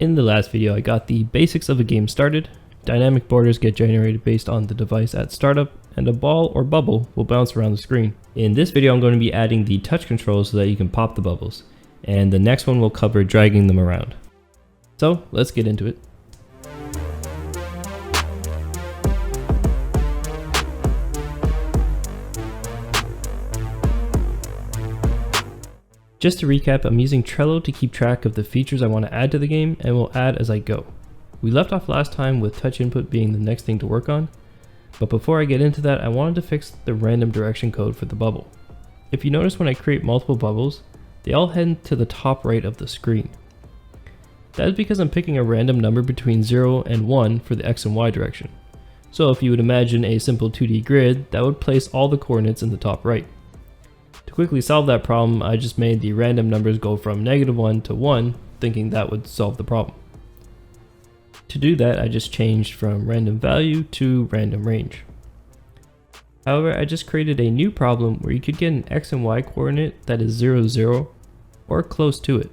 In the last video, I got the basics of a game started. Dynamic borders get generated based on the device at startup, and a ball or bubble will bounce around the screen. In this video, I'm going to be adding the touch controls so that you can pop the bubbles, and the next one will cover dragging them around. So let's get into it. Just to recap, I'm using Trello to keep track of the features I want to add to the game, and will add as I go. We left off last time with touch input being the next thing to work on, but before I get into that, I wanted to fix the random direction code for the bubble. If you notice, when I create multiple bubbles, they all head to the top right of the screen. That is because I'm picking a random number between 0 and 1 for the X and Y direction. So if you would imagine a simple 2D grid, that would place all the coordinates in the top right. To quickly solve that problem, I just made the random numbers go from -1 to 1, thinking that would solve the problem. To do that, I just changed from random value to random range. However, I just created a new problem where you could get an X and Y coordinate that is 0, 0, or close to it,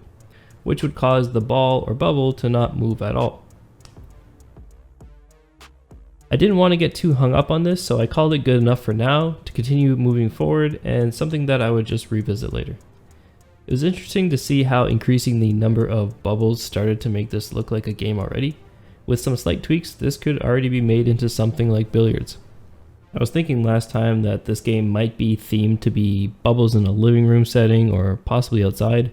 which would cause the ball or bubble to not move at all. I didn't want to get too hung up on this, so I called it good enough for now to continue moving forward, and something that I would just revisit later. It was interesting to see how increasing the number of bubbles started to make this look like a game already. With some slight tweaks, this could already be made into something like billiards. I was thinking last time that this game might be themed to be bubbles in a living room setting or possibly outside,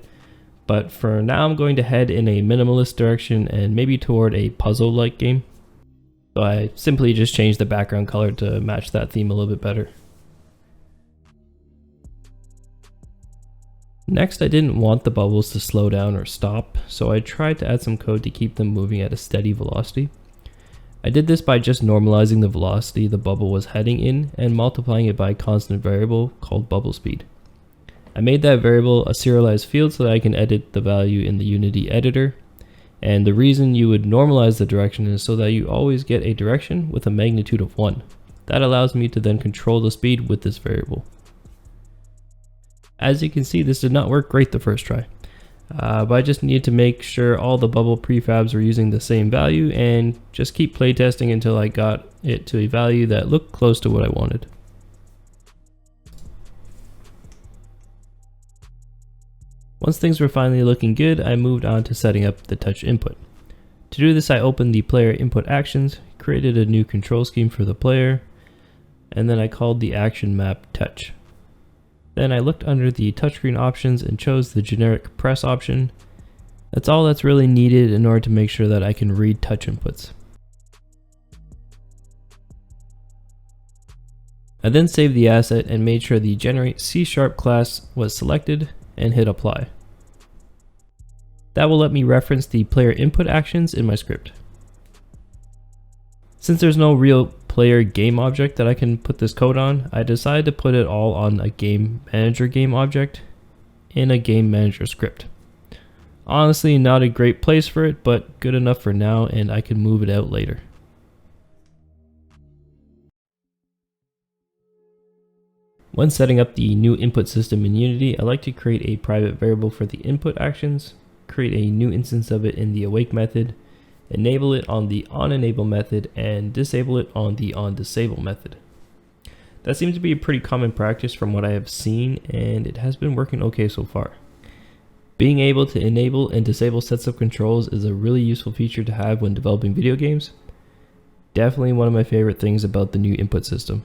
but for now I'm going to head in a minimalist direction and maybe toward a puzzle-like game. So I simply just changed the background color to match that theme a little bit better. Next, I didn't want the bubbles to slow down or stop, so I tried to add some code to keep them moving at a steady velocity. I did this by just normalizing the velocity the bubble was heading in and multiplying it by a constant variable called bubble speed. I made that variable a serialized field so that I can edit the value in the Unity editor. And the reason you would normalize the direction is so that you always get a direction with a magnitude of 1. That allows me to then control the speed with this variable. As you can see, this did not work great the first try, but I just needed to make sure all the bubble prefabs were using the same value and just keep playtesting until I got it to a value that looked close to what I wanted. Once things were finally looking good, I moved on to setting up the touch input. To do this, I opened the player input actions, created a new control scheme for the player, and then I called the action map touch. Then I looked under the touchscreen options and chose the generic press option. That's all that's really needed in order to make sure that I can read touch inputs. I then saved the asset and made sure the generate C# class was selected and hit apply. That will let me reference the player input actions in my script. Since there's no real player game object that I can put this code on, I decided to put it all on a GameManager game object in a GameManager script. Honestly, not a great place for it, but good enough for now, and I can move it out later. When setting up the new input system in Unity, I like to create a private variable for the input actions, create a new instance of it in the awake method, enable it on the onEnable method, and disable it on the onDisable method. That seems to be a pretty common practice from what I have seen, and it has been working okay so far. Being able to enable and disable sets of controls is a really useful feature to have when developing video games. Definitely one of my favorite things about the new input system.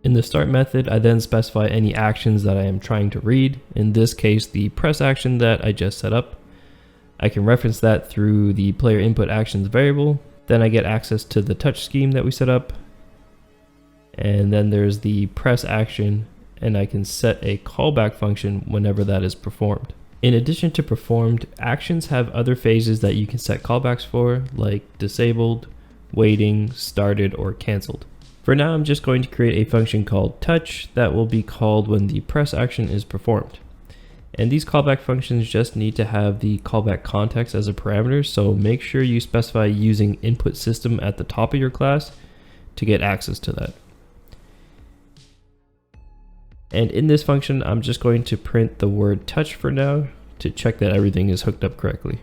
In the start method, I then specify any actions that I am trying to read, in this case the press action that I just set up. I can reference that through the player input actions variable, then I get access to the touch scheme that we set up, and then there's the press action, and I can set a callback function whenever that is performed. In addition to performed, actions have other phases that you can set callbacks for, like disabled, waiting, started, or cancelled. For now, I'm just going to create a function called touch that will be called when the press action is performed. And these callback functions just need to have the callback context as a parameter, so make sure you specify using input system at the top of your class to get access to that. And in this function, I'm just going to print the word touch for now to check that everything is hooked up correctly.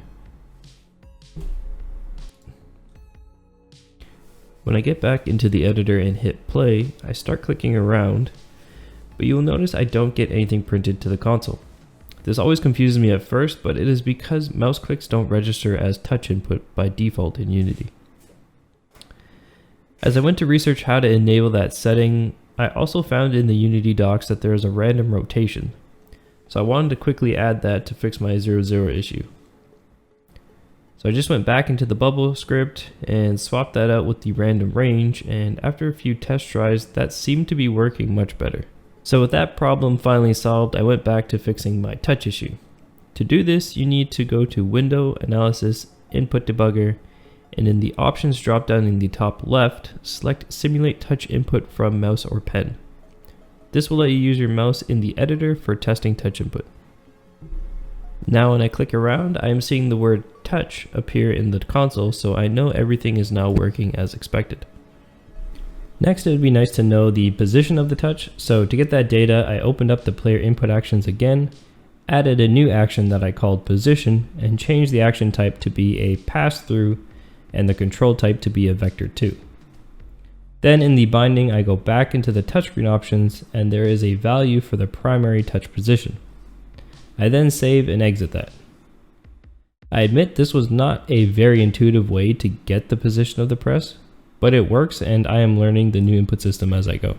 When I get back into the editor and hit play, I start clicking around, but you will notice I don't get anything printed to the console. This always confuses me at first, but it is because mouse clicks don't register as touch input by default in Unity. As I went to research how to enable that setting, I also found in the Unity docs that there is a random rotation. So I wanted to quickly add that to fix my 0,0 issue. So I just went back into the bubble script and swapped that out with the random range, and after a few test tries, that seemed to be working much better. So with that problem finally solved, I went back to fixing my touch issue. To do this, you need to go to Window, Analysis, Input Debugger, and in the Options dropdown in the top left, select Simulate Touch Input from Mouse or Pen. This will let you use your mouse in the editor for testing touch input. Now when I click around, I am seeing the word touch appear in the console, so I know everything is now working as expected. Next, it would be nice to know the position of the touch, so to get that data, I opened up the player input actions again, added a new action that I called position, and changed the action type to be a pass-through and the control type to be a vector2. Then in the binding, I go back into the touchscreen options, and there is a value for the primary touch position. I then save and exit that. I admit this was not a very intuitive way to get the position of the press, but it works and I am learning the new input system as I go.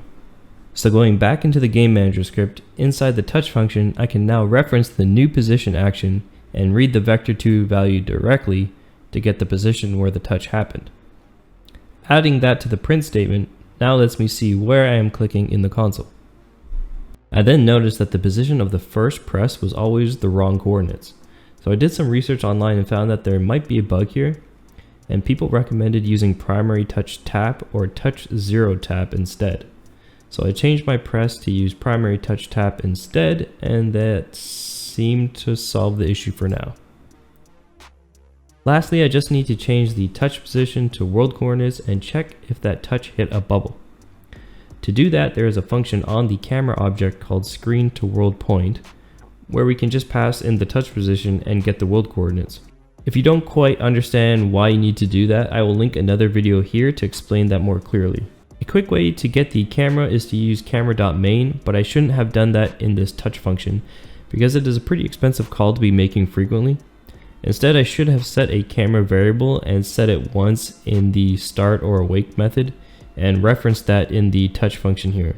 So going back into the GameManager script, inside the touch function, I can now reference the new position action and read the vector2 value directly to get the position where the touch happened. Adding that to the print statement now lets me see where I am clicking in the console. I then noticed that the position of the first press was always the wrong coordinates. So I did some research online and found that there might be a bug here, and people recommended using primary touch tap or touch 0 tap instead. So I changed my press to use primary touch tap instead, and that seemed to solve the issue for now. Lastly, I just need to change the touch position to world coordinates and check if that touch hit a bubble. To do that, there is a function on the camera object called screen to world point, where we can just pass in the touch position and get the world coordinates. If you don't quite understand why you need to do that, I will link another video here to explain that more clearly. A quick way to get the camera is to use camera.main, but I shouldn't have done that in this touch function because it is a pretty expensive call to be making frequently. Instead, I should have set a camera variable and set it once in the start or awake method and reference that in the touch function here,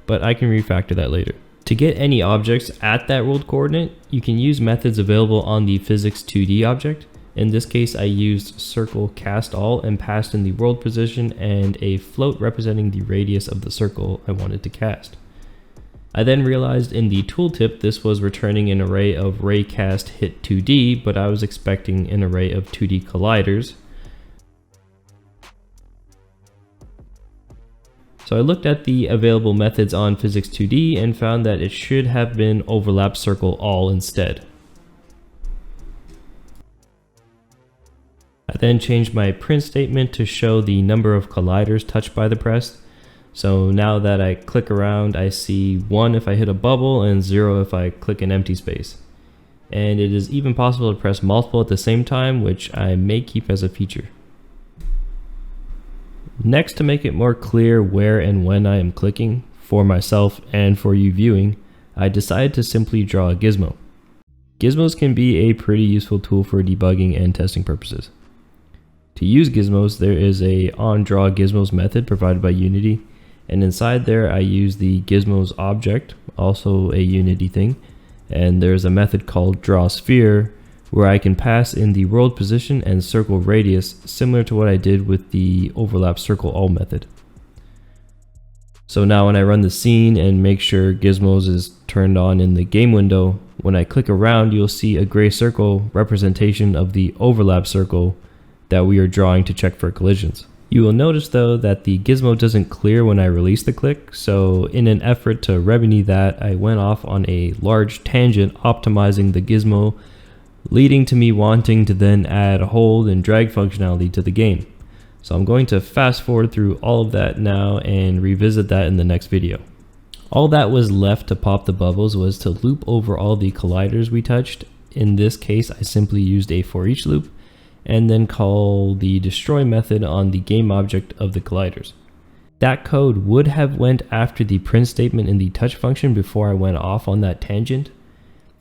but I can refactor that later. To get any objects at that world coordinate, you can use methods available on the physics 2D object. In this case, I used circle cast all and passed in the world position and a float representing the radius of the circle I wanted to cast. I then realized in the tooltip this was returning an array of raycast hit 2D, but I was expecting an array of 2D colliders. So I looked at the available methods on physics 2D and found that it should have been overlap circle all instead. I then changed my print statement to show the number of colliders touched by the press. So now that I click around, I see 1 if I hit a bubble and 0 if I click an empty space. And it is even possible to press multiple at the same time, which I may keep as a feature. Next, to make it more clear where and when I am clicking, for myself and for you viewing, I decided to simply draw a gizmo. Gizmos can be a pretty useful tool for debugging and testing purposes. To use gizmos, there is a onDrawGizmos method provided by Unity, and inside there I use the gizmos object, also a Unity thing, and there's a method called drawSphere where I can pass in the world position and circle radius, similar to what I did with the overlap circle all method. So now when I run the scene and make sure gizmos is turned on in the game window, when I click around you'll see a gray circle representation of the overlap circle that we are drawing to check for collisions. You will notice though that the gizmo doesn't clear when I release the click, so in an effort to remedy that, I went off on a large tangent optimizing the gizmo, leading to me wanting to then add hold and drag functionality to the game. So I'm going to fast forward through all of that now and revisit that in the next video. All that was left to pop the bubbles was to loop over all the colliders we touched, In this case, I simply used a for each loop and then call the destroy method on the game object of the colliders. That code would have went after the print statement in the touch function before I went off on that tangent,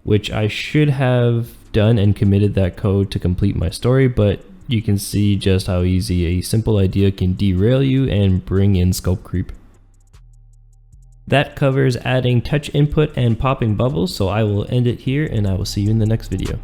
which I should have done and committed that code to complete my story, but you can see just how easy a simple idea can derail you and bring in scope creep. That covers adding touch input and popping bubbles, so I will end it here and I will see you in the next video.